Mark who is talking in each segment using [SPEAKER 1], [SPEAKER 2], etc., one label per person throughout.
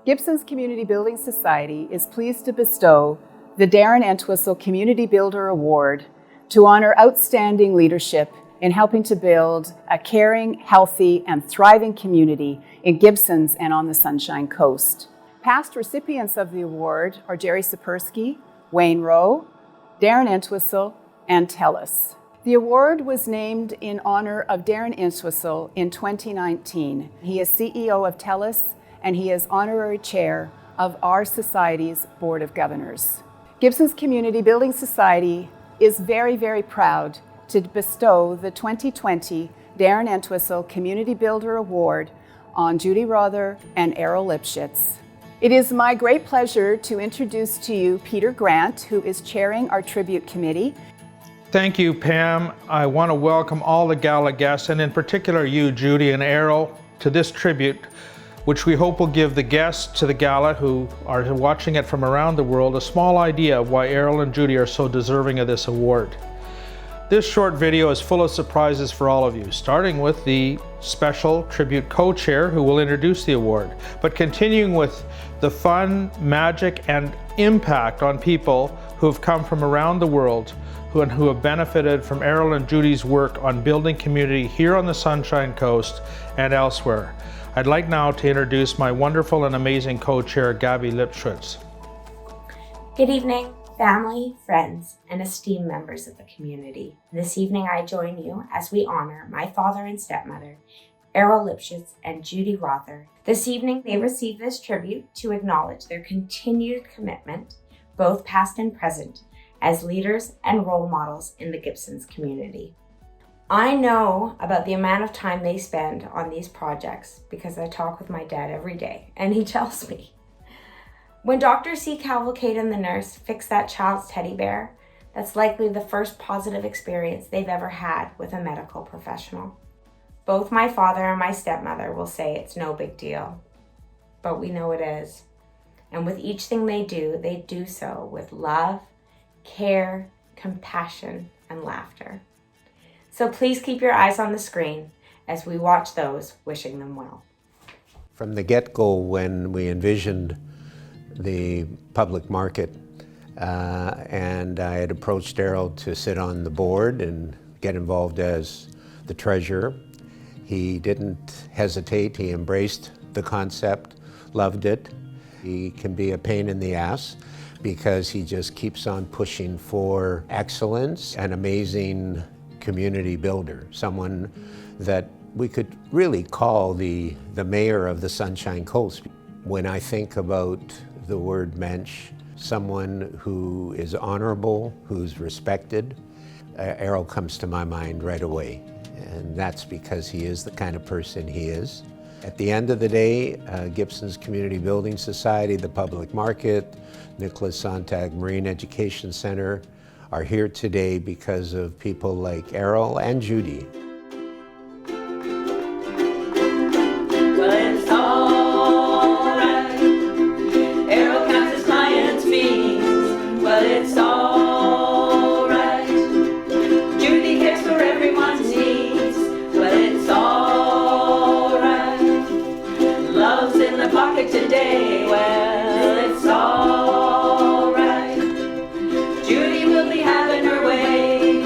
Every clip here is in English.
[SPEAKER 1] Gibsons Community Building Society is pleased to bestow the Darren Entwistle Community Builder Award to honor outstanding leadership in helping to build a caring, healthy, and thriving community in Gibsons and on the Sunshine Coast. Past recipients of the award are Jerry Sapersky, Wayne Rowe, Darren Entwistle, and TELUS. The award was named in honor of Darren Entwistle in 2019. He is CEO of TELUS, and he is honorary chair of our Society's Board of Governors. Gibsons Community Building Society is very, very proud to bestow the 2020 Darren Entwistle Community Builder Award on Judy Rother and Errol. It is my great pleasure to introduce to you Peter Grant, who is chairing our tribute committee.
[SPEAKER 2] Thank you, Pam. I want to welcome all the Gala guests, and in particular you, Judy and Errol, to this tribute, which we hope will give the guests to the Gala who are watching it from around the world a small idea of why Errol and Judy are so deserving of this award. This short video is full of surprises for all of you, starting with the special tribute co-chair who will introduce the award, but continuing with the fun, magic, and impact on people who have come from around the world who have benefited from Errol and Judy's work on building community here on the Sunshine Coast and elsewhere. I'd like now to introduce my wonderful and amazing co-chair, Gabby Lipschutz.
[SPEAKER 3] Good evening, family, friends, and esteemed members of the community. This evening I join you as we honor my father and stepmother, Errol Lipschutz and Judy Rother. This evening they receive this tribute to acknowledge their continued commitment, both past and present, as leaders and role models in the Gibsons community. I know about the amount of time they spend on these projects because I talk with my dad every day, and he tells me, when Dr. C. Cavalcade and the nurse fix that child's teddy bear, that's likely the first positive experience they've ever had with a medical professional. Both my father and my stepmother will say it's no big deal, but we know it is. And with each thing they do so with love, care, compassion, and laughter. So please keep your eyes on the screen as we watch those wishing them well.
[SPEAKER 4] From the get-go, when we envisioned the public market and I had approached Errol to sit on the board and get involved as the treasurer, he didn't hesitate. He embraced the concept, loved it. He can be a pain in the ass because he just keeps on pushing for excellence, an amazing community builder, someone that we could really call the mayor of the Sunshine Coast. When I think about the word mensch, someone who is honorable, who's respected, Errol comes to my mind right away. And that's because he is the kind of person he is. At the end of the day, Gibsons Community Building Society, the public market, Nicholas Sontag Marine Education Center are here today because of people like Errol and Judy.
[SPEAKER 5] Well, it's all right. Errol counts his clients' fees. Well, it's all right. Judy cares for everyone's needs. Well, it's all right. Love's in the pocket today. Well, it's all right. Judy will be having her way.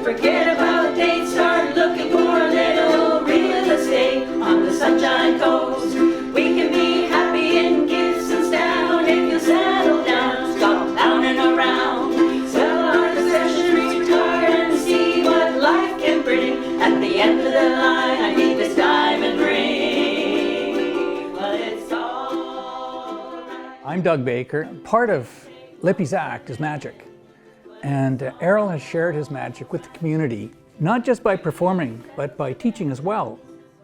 [SPEAKER 5] Forget about dates, start looking for a little real estate on the Sunshine Coast. We can be happy in Gibsons Town if you settle down, stop pounding around. Sell our possessions, retire and see what life can bring. At the end of the line, I need this diamond ring. Well, it's all right.
[SPEAKER 6] I'm Doug Baker. Part of Lippy's act is magic. And Errol has shared his magic with the community, not just by performing, but by teaching as well.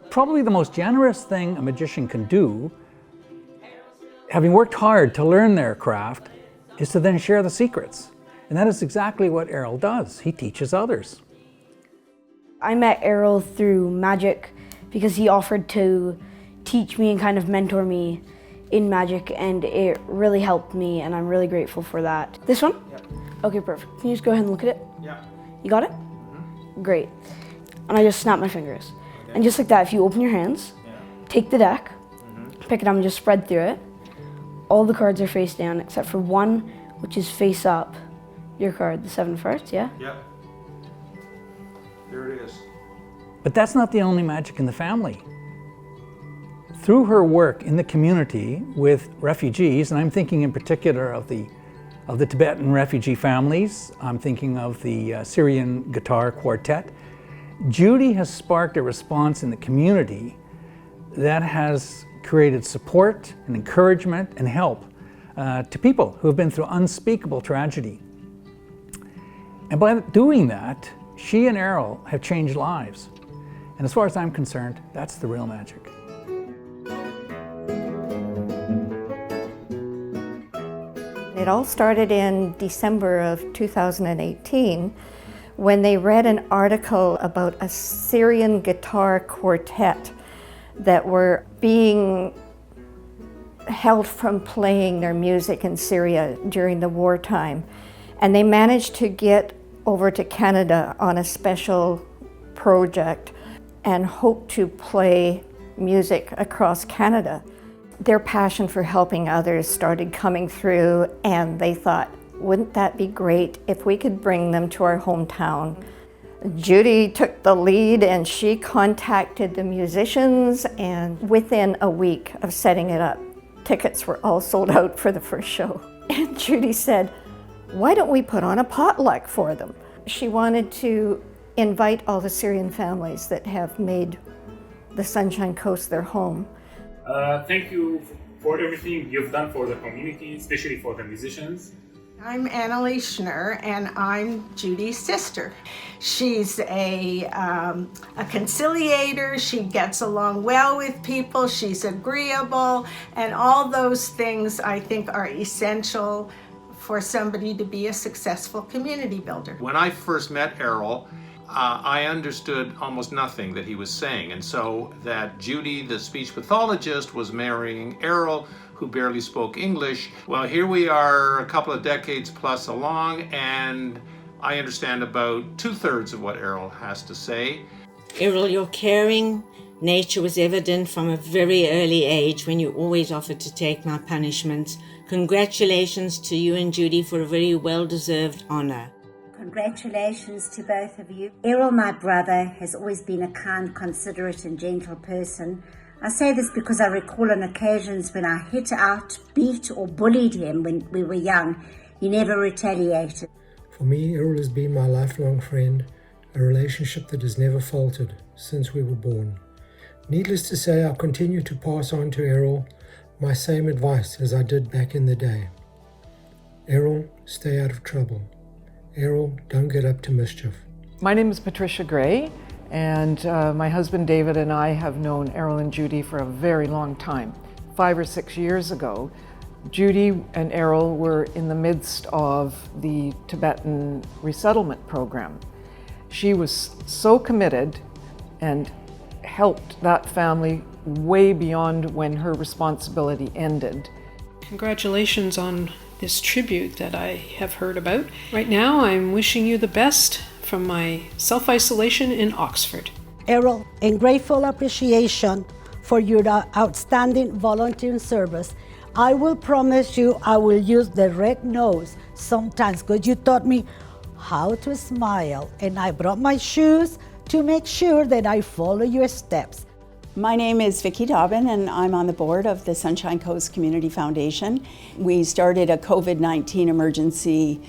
[SPEAKER 6] Probably the most generous thing a magician can do, having worked hard to learn their craft, is to then share the secrets. And that is exactly what Errol does. He teaches others.
[SPEAKER 7] I met Errol through magic because he offered to teach me and kind of mentor me in magic, and it really helped me, and I'm really grateful for that. This one?
[SPEAKER 2] Yeah.
[SPEAKER 7] Okay, perfect. Can you just go ahead and look at it?
[SPEAKER 2] Yeah.
[SPEAKER 7] You got it? Mm-hmm. Great. And I just snap my fingers. Okay. And just like that, if you open your hands, take the deck, pick it up and just spread through it, All the cards are face down except for one, which is face up. Your card, the 7 of Hearts, yeah?
[SPEAKER 2] Yep. There it is.
[SPEAKER 6] But that's not the only magic in the family. Through her work in the community with refugees, and I'm thinking in particular of the Tibetan refugee families, I'm thinking of the Syrian guitar quartet, Judy has sparked a response in the community that has created support and encouragement and help to people who have been through unspeakable tragedy. And by doing that, she and Errol have changed lives. And as far as I'm concerned, that's the real magic.
[SPEAKER 8] It all started in December of 2018 when they read an article about a Syrian guitar quartet that were being held from playing their music in Syria during the wartime. And they managed to get over to Canada on a special project and hope to play music across Canada. Their passion for helping others started coming through, and they thought, wouldn't that be great if we could bring them to our hometown? Judy took the lead and she contacted the musicians, and within a week of setting it up, tickets were all sold out for the first show. And Judy said, why don't we put on a potluck for them? She wanted to invite all the Syrian families that have made the Sunshine Coast their home.
[SPEAKER 9] Thank you for everything you've done for the community, especially for the musicians.
[SPEAKER 10] I'm Annalie Schnur, and I'm Judy's sister. She's a conciliator. She gets along well with people. She's agreeable, and all those things I think are essential for somebody to be a successful community builder.
[SPEAKER 2] When I first met Errol, I understood almost nothing that he was saying, and so that Judy, the speech pathologist, was marrying Errol, who barely spoke English. Well, here we are a couple of decades plus along, and I understand about 2/3 of what Errol has to say.
[SPEAKER 11] Errol, your caring nature was evident from a very early age when you always offered to take my punishments. Congratulations to you and Judy for a very well-deserved honor.
[SPEAKER 12] Congratulations to both of you. Errol, my brother, has always been a kind, considerate and gentle person. I say this because I recall on occasions when I hit out, beat or bullied him when we were young. He never retaliated.
[SPEAKER 13] For me, Errol has been my lifelong friend, a relationship that has never faltered since we were born. Needless to say, I'll continue to pass on to Errol my same advice as I did back in the day. Errol, stay out of trouble. Errol, don't get up to mischief.
[SPEAKER 14] My name is Patricia Gray, and my husband David and I have known Errol and Judy for a very long time. 5 or 6 years ago, Judy and Errol were in the midst of the Tibetan resettlement program. She was so committed and helped that family way beyond when her responsibility ended.
[SPEAKER 15] Congratulations on this tribute that I have heard about. Right now, I'm wishing you the best from my self-isolation in Oxford.
[SPEAKER 16] Errol, in grateful appreciation for your outstanding volunteer service, I will promise you I will use the red nose sometimes because you taught me how to smile, and I brought my shoes to make sure that I follow your steps.
[SPEAKER 17] My name is Vicki Dobbin, and I'm on the board of the Sunshine Coast Community Foundation. We started a COVID-19 emergency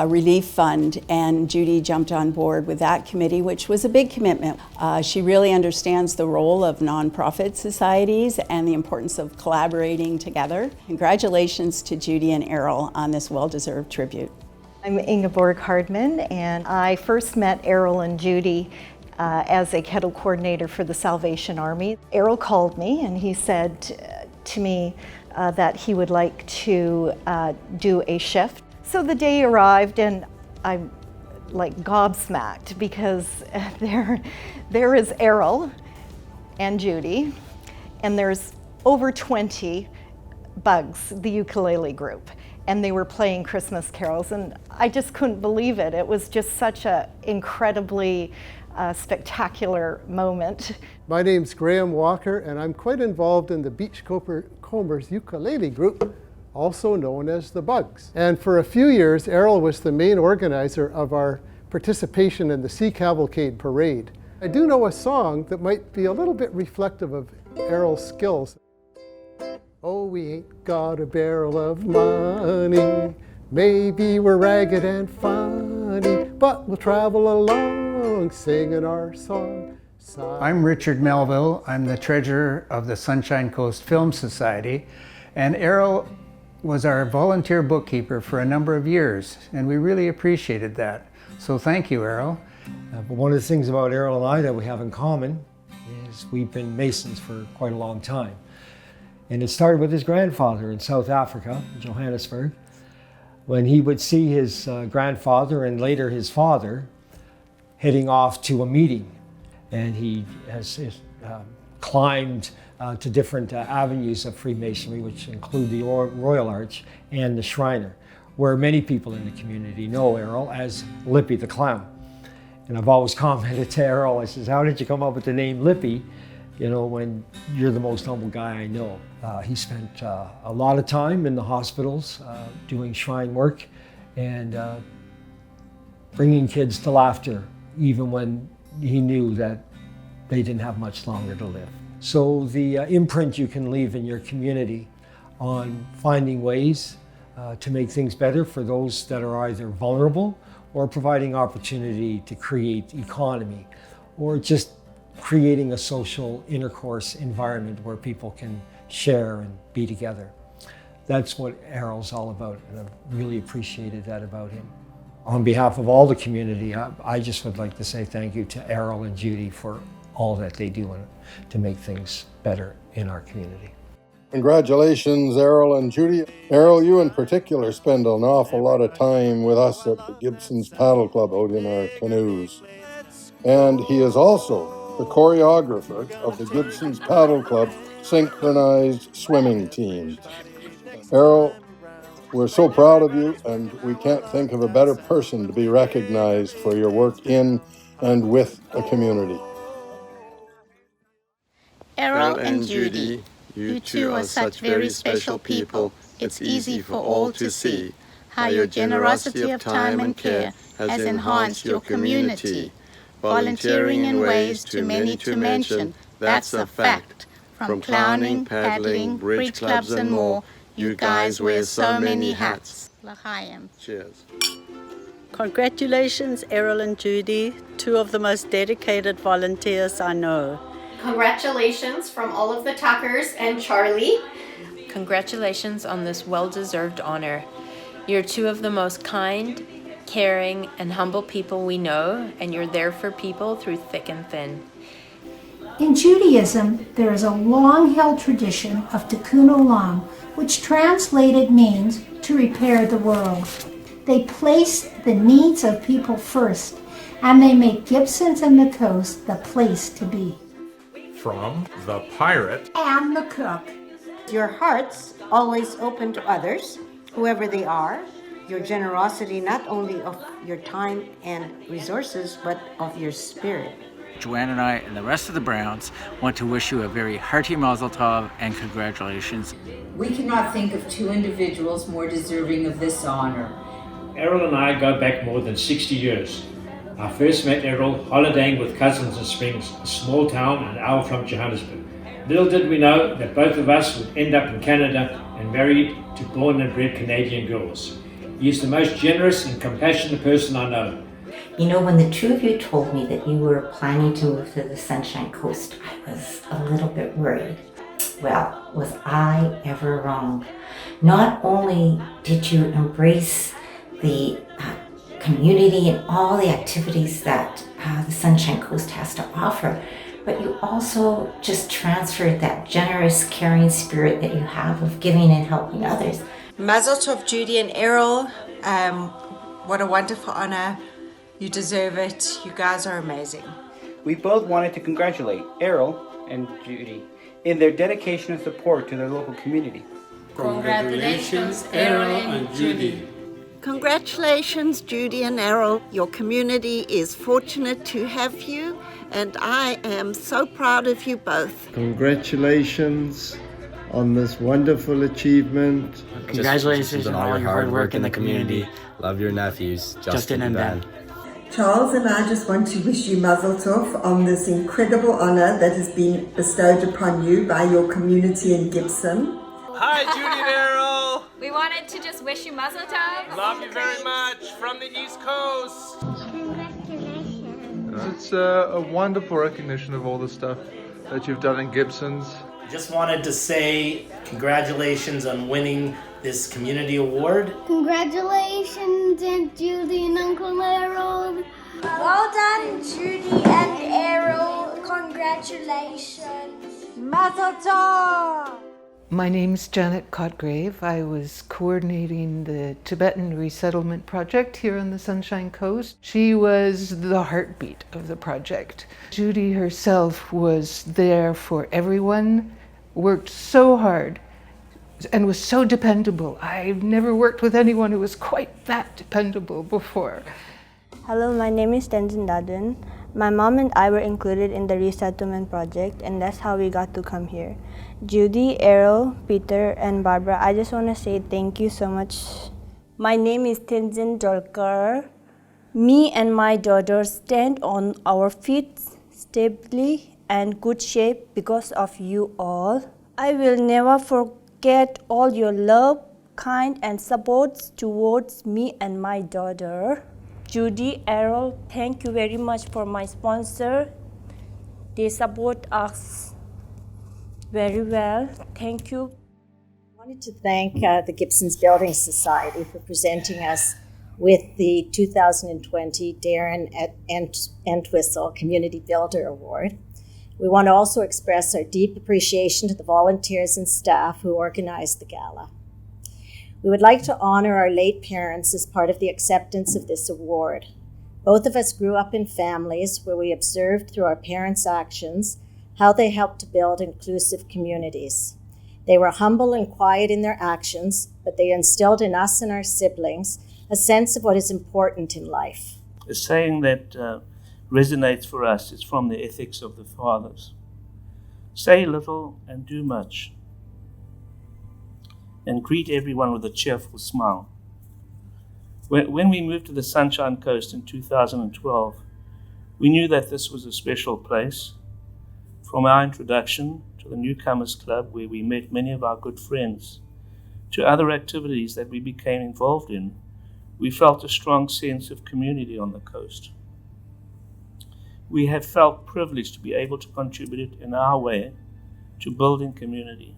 [SPEAKER 17] relief fund, and Judy jumped on board with that committee, which was a big commitment. She really understands the role of nonprofit societies and the importance of collaborating together. Congratulations to Judy and Errol on this well-deserved tribute.
[SPEAKER 18] I'm Ingeborg Hardman, and I first met Errol and Judy as a kettle coordinator for the Salvation Army. Errol called me and he said to me that he would like to do a shift. So the day arrived and I'm like gobsmacked because there is Errol and Judy, and there's over 20 Bugs, the ukulele group, and they were playing Christmas carols, and I just couldn't believe it. It was just such an incredibly spectacular moment.
[SPEAKER 19] My name's Graham Walker, and I'm quite involved in the Beachcombers ukulele group, also known as the Bugs. And for a few years, Errol was the main organizer of our participation in the Sea Cavalcade Parade. I do know a song that might be a little bit reflective of Errol's skills. Oh, we ain't got a barrel of money, maybe we're ragged and funny, but we'll travel along singing our song.
[SPEAKER 20] I'm Richard Melville. I'm the treasurer of the Sunshine Coast Film Society, and Errol was our volunteer bookkeeper for a number of years, and we really appreciated that. So thank you, Errol.
[SPEAKER 21] One of the things about Errol and I that we have in common is we've been Masons for quite a long time. And it started with his grandfather in South Africa, Johannesburg, when he would see his grandfather and later his father heading off to a meeting. And he has climbed to different avenues of Freemasonry, which include the Royal Arch and the Shriner, where many people in the community know Errol as Lippy the Clown. And I've always commented to Errol, I says, how did you come up with the name Lippy, you know, when you're the most humble guy I know? He spent a lot of time in the hospitals doing shrine work and bringing kids to laughter, even when he knew that they didn't have much longer to live. So the imprint you can leave in your community on finding ways to make things better for those that are either vulnerable or providing opportunity to create economy or just creating a social intercourse environment where people can share and be together. That's what Errol's all about, and I've really appreciated that about him. On behalf of all the community, I just would like to say thank you to Errol and Judy for all that they do to make things better in our community.
[SPEAKER 22] Congratulations, Errol and Judy. Errol, you in particular spend an awful lot of time with us at the Gibsons Paddle Club out in our canoes. And he is also the choreographer of the Gibsons Paddle Club synchronized swimming team. Errol, we're so proud of you, and we can't think of a better person to be recognized for your work in and with a community.
[SPEAKER 23] Errol and Judy, you two are such very special people. It's easy for all to see how your generosity of time and care has enhanced your community. Volunteering in ways too many to mention, that's a fact. From clowning, paddling, bridge clubs and more, you guys wear so many hats. L'chaim.
[SPEAKER 22] Cheers.
[SPEAKER 24] Congratulations, Errol and Judy, two of the most dedicated volunteers I know.
[SPEAKER 25] Congratulations from all of the Tuckers and Charlie.
[SPEAKER 26] Congratulations on this well-deserved honor. You're two of the most kind, caring, and humble people we know, and you're there for people through thick and thin.
[SPEAKER 27] In Judaism, there is a long-held tradition of tikkun olam, which translated means to repair the world. They place the needs of people first, and they make Gibsons and the coast the place to be.
[SPEAKER 2] From the pirate
[SPEAKER 27] And the cook.
[SPEAKER 28] Your hearts always open to others, whoever they are. Your generosity not only of your time and resources, but of your spirit.
[SPEAKER 29] Joanne and I and the rest of the Browns want to wish you a very hearty mazel tov and congratulations.
[SPEAKER 30] We cannot think of two individuals more deserving of this honor.
[SPEAKER 31] Errol and I go back more than 60 years. I first met Errol holidaying with cousins in Springs, a small town an hour from Johannesburg. Little did we know that both of us would end up in Canada and married to born and bred Canadian girls. He is the most generous and compassionate person I know.
[SPEAKER 3] You know, when the two of you told me that you were planning to move to the Sunshine Coast, I was a little bit worried. Well, was I ever wrong? Not only did you embrace the community and all the activities that the Sunshine Coast has to offer, but you also just transferred that generous, caring spirit that you have of giving and helping others.
[SPEAKER 28] Mazel tov, Judy and Errol. What a wonderful honor. You deserve it. You guys are amazing.
[SPEAKER 32] We both wanted to congratulate Errol and Judy in their dedication and support to their local community.
[SPEAKER 33] Congratulations, Errol and Judy.
[SPEAKER 34] Congratulations, Judy and Errol. Your community is fortunate to have you, and I am so proud of you both.
[SPEAKER 35] Congratulations
[SPEAKER 1] on this wonderful achievement.
[SPEAKER 4] Congratulations on all your hard work in the community. Love your nephews, Justin and Ben.
[SPEAKER 5] Charles and I just want to wish you mazel tov on this incredible honor that has been bestowed upon you by your community in Gibson.
[SPEAKER 6] Hi, Judy and Errol.
[SPEAKER 25] We wanted to just wish you mazel tov.
[SPEAKER 6] Love you very much from the East Coast.
[SPEAKER 7] Congratulations. It's a wonderful recognition of all the stuff that you've done in Gibsons.
[SPEAKER 8] Just wanted to say congratulations on winning this community award.
[SPEAKER 27] Congratulations, Aunt Judy and Uncle Errol.
[SPEAKER 9] Well done, Judy and Errol. Congratulations.
[SPEAKER 27] Mazel tov.
[SPEAKER 10] My name's Janet Cotgrave. I was coordinating the Tibetan resettlement project here on the Sunshine Coast. She was the heartbeat of the project. Judy herself was there for everyone, worked so hard, and was so dependable. I've never worked with anyone who was quite that dependable before.
[SPEAKER 11] Hello, my name is Tenzin Dadun. My mom and I were included in the resettlement project, and that's how we got to come here. Judy, Errol, Peter, and Barbara, I just want to say thank you so much. My name is Tenzin Dolkar. Me and my daughter stand on our feet stably and good shape because of you all. I will never forget all your love, kind, and support towards me and my daughter. Judy, Errol, thank you very much for my sponsor. They support us very well. Thank you.
[SPEAKER 12] I wanted to thank the Gibsons Building Society for presenting us with the 2020 Darren Entwistle Community Builder Award. We want to also express our deep appreciation to the volunteers and staff who organized the gala. We would like to honor our late parents as part of the acceptance of this award. Both of us grew up in families where we observed through our parents' actions how they helped to build inclusive communities. They were humble and quiet in their actions, but they instilled in us and our siblings a sense of what is important in life.
[SPEAKER 13] A saying that resonates for us is from the ethics of the fathers. Say little and do much, and greet everyone with a cheerful smile. When we moved to the Sunshine Coast in 2012, we knew that this was a special place. From our introduction to the Newcomers Club, where we met many of our good friends, to other activities that we became involved in, we felt a strong sense of community on the coast. We have felt privileged to be able to contribute in our way to building community.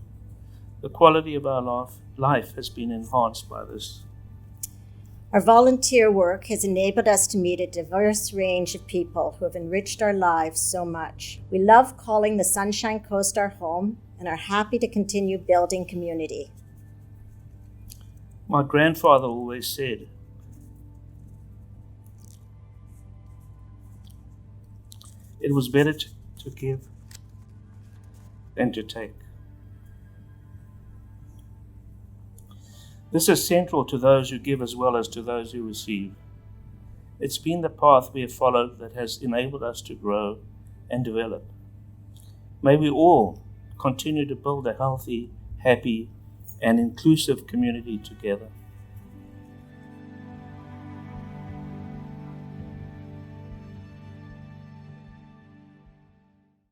[SPEAKER 13] The quality of our life has been enhanced by this.
[SPEAKER 12] Our volunteer work has enabled us to meet a diverse range of people who have enriched our lives so much. We love calling the Sunshine Coast our home and are happy to continue building community.
[SPEAKER 13] My grandfather always said, it was better to give than to take. This is central to those who give as well as to those who receive. It's been the path we have followed that has enabled us to grow and develop. May we all continue to build a healthy, happy, and inclusive community together.